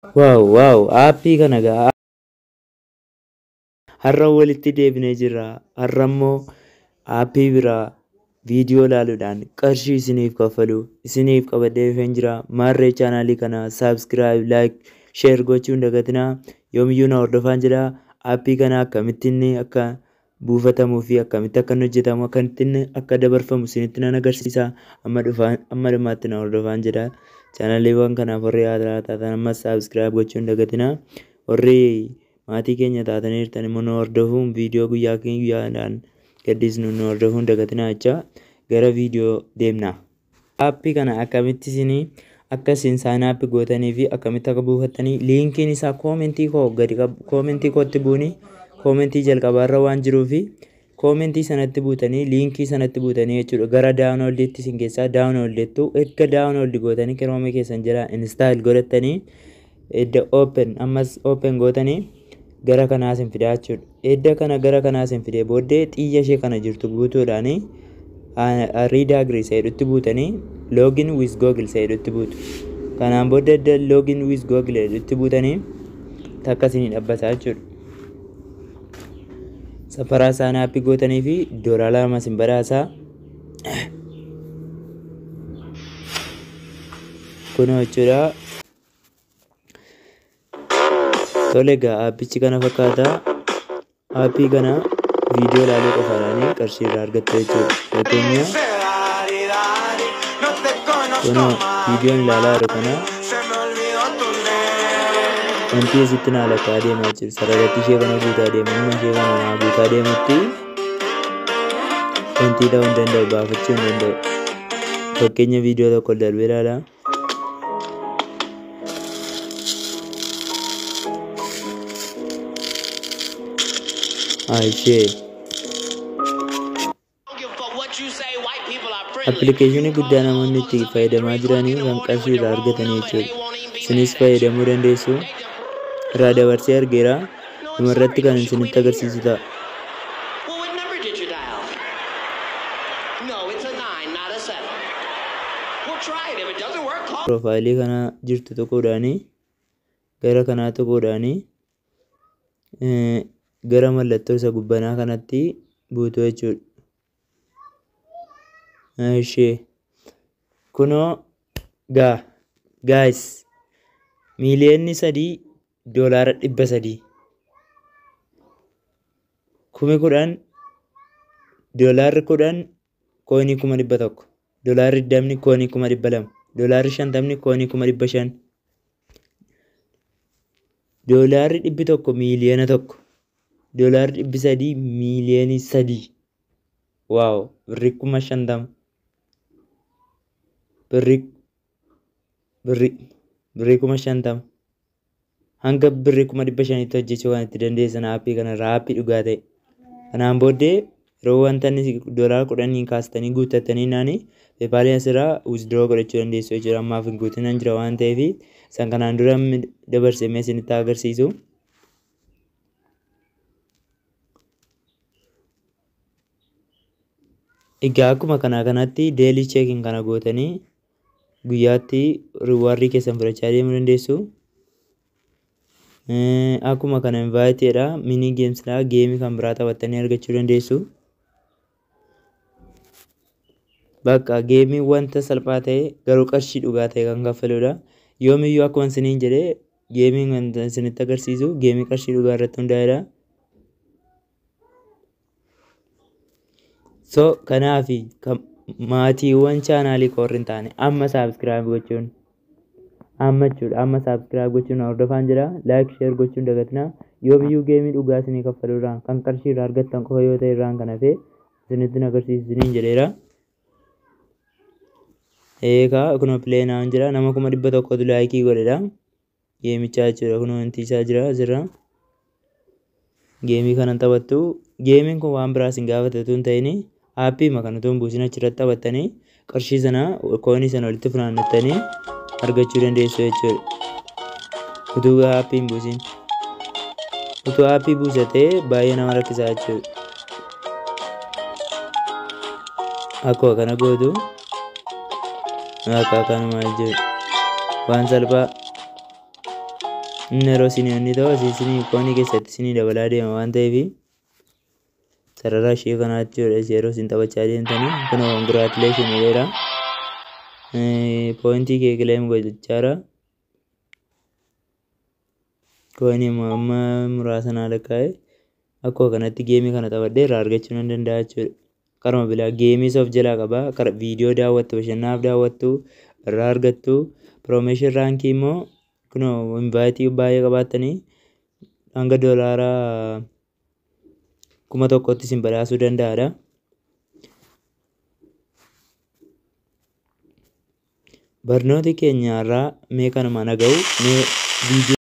Wow, aappii kana egaa har'a walitti deebinee jirra. Har'a immoo aappii biraa viidiyoo ilaaluudhaan qarshii isiniif kaffalu isiniif qabadhee dhufeen jira. Maarree chaanaalii kana saabskiraayib, laayik, sheer gochuu hin dagatinaa. Yoomiyyuu na hordofaan jedhaa. Aappii kana akkamittiin akka buufatamuu fi akkamitti akka inni hojjetamu akkamittiin akka dabarfamu isinitti nan agarsiisa. Amma dhumaatti na hordofaan jedhaa. Chaanaaliiwwan kanaaf warri haaraa taatan ammas saabskiraayib gochuu hin dagatinaa. Warri maatii keenya taataniirtan immoo nu hordofuun viidiyoo guyyaa guyyaadhaan gaddisnu nu hordofuun hin dagatinaa jecha gara viidiyoo deemna. Aappii kana akkamitti isinii akka isin saayinii aappii gootanii fi akkamitti akka buufattanii liinkiin isaa koomentii kootti buuni koomentii jalqabaarra waan jiruufi koomentii sanatti buutanii liinkii sanatti buutanii jechuudha. Gara daawunooldiitti isin keessaa daawunooldeettu erga daawunooldi gootanii kiroomii keessan jira instaayil godhattanii edda open gootanii gara kanaa isin fidaa jechuudha. Edda kana gara kanaa isin fidee booddee xiyya ishee kana jirtu guutuudhaanii riidaa agrii sayidutti buutanii loogin wiz googil sayidutti buutu. Kanaan booda edda loogin wiz googil sayidutti buutanii takka isinii dhaabbataa jechuudha. Safaraa isaanii aappii gootanii fi $2 isin badhaasaa. Kun jechuudha. Tole egaa aappichi kana fakkaata. Aappii kana viidiyoo ilaaluu qofaadhaan qarshii irraa argattu jechuudha. Fakkeenyaaf kun viidiyoon ilaalaa jiru kana wanti asitti na lakkaa deemaa jiru sararratti ishee kana guutaa deemu amma ishee kana guutaa deemutti wanti ta'uu hin danda'u baafachuu hin danda'u. Fakkeenya viidiyoo tokko darbee ilaala. Appilikeeshinii guddaa namoonni itti fayyadamaa jiranii kan qarshii irraa argatanii jechuudha. Isinis fayyadamuu dandeessu. Irraa dabarsee argeera. Dhumarratti kan isinitti agarsiisu ta'a. Piroofaayilii kana jirtu tokkodhaanii gara kanaa tokkodhaanii gara mallattoo isa gubbanaa kanatti buutu jechuudha. Kunoo gaayis miiliyoonni $3 $10,000 $10 koonii 100 $20 koonii 200 $50 koonii 500 $100 miiliyoona 1 $300 miiliyoonii 3 waaw birrii 50,000 birrii 50,000 hanga birrii 500 hojjechuu waan itti dandeessan aappii kanarraa aappii dhugaa ta'e. Kanaan booddee yeroo wanta inni $10 kaastanii guuttattanii naani peepaalii asirraa withdraw godhachuu dandeessu jechuudha. Ammaaf hin guutinaan jira waan ta'eef san kanaan dura dabarseemee isinitti agarsiisu. Egaa akkuma kanatti deelii cheekiin kana gootanii guyyaatti riwaardii keessan fudhachaa deemuu dandeessu. Akkuma kana invaayitiidha minii geemsidha geemii kan biraa taphattanii argachuu dandeessu. Bakka geemii wanta salphaa ta'e garuu qarshii dhugaa ta'e kan kaffaludha. Yoomiyyuu akkuma isiniin jedhee geemiin wanta isinitti agarsiisu geemii qarshii dhugaa irratti hundaa'edha. So kanaafi maatiiwwan chaanaalii koorri hin taane amma saabskiraayib gochuun amma saabskiraayib gochuun hordofaan jira. Laayik sheer gochuun dagatinaa. Yoomiyyuu geemii dhugaa isinii kaffaluudhaan kan qarshii irraa argattan qofa yoo ta'e irraan kan hafe isinitti agarsiisu isiniin jedheera. Eegaa kun pileenaan jira nama 100,000 laayikii godhedha. Geemichaa jechuudha kun wanti isaa jira asirra. Geemii kanan taphattu. Geemiin kun waan biraas hin gaafatatu hin ta'ini. Aappii makanatuun buusin achirratti taphattanii qarshii sana koonii sana walitti funaannattanii argachuu dandeessu jechuudha. Utuu aappii hin buusin. Utuu aappii buusatee baay'ee nama rakkisaa jechuudha. Akkuma kana gootu akka kanuma jechuudha. Waan salphaa inni yeroo isin ta'u isin koonii keessatti isin dabalaa deema waan ta'eef sarara ishee kanaatti yeroo isin taphachaa deemtanii kun congratulation jedheera. Pointii kee claim gochaara. Koonii amma muraasa naa lakkaa'e akkuma kanatti geemii kana taphadhee irraa argachuu nan danda'a jechuudha. Karuma bilaa geemii of jalaa qaba. Viidiyoo daawwattu bashannanaaf daawwattu irraa argattu. Promotion raankii immoo kunoo invaayitii baay'ee qabaattanii hanga $1,000 isin badhaasuu danda'aadha. Barnooti keenya irraa mee kanuma naga'u mee viidiyoo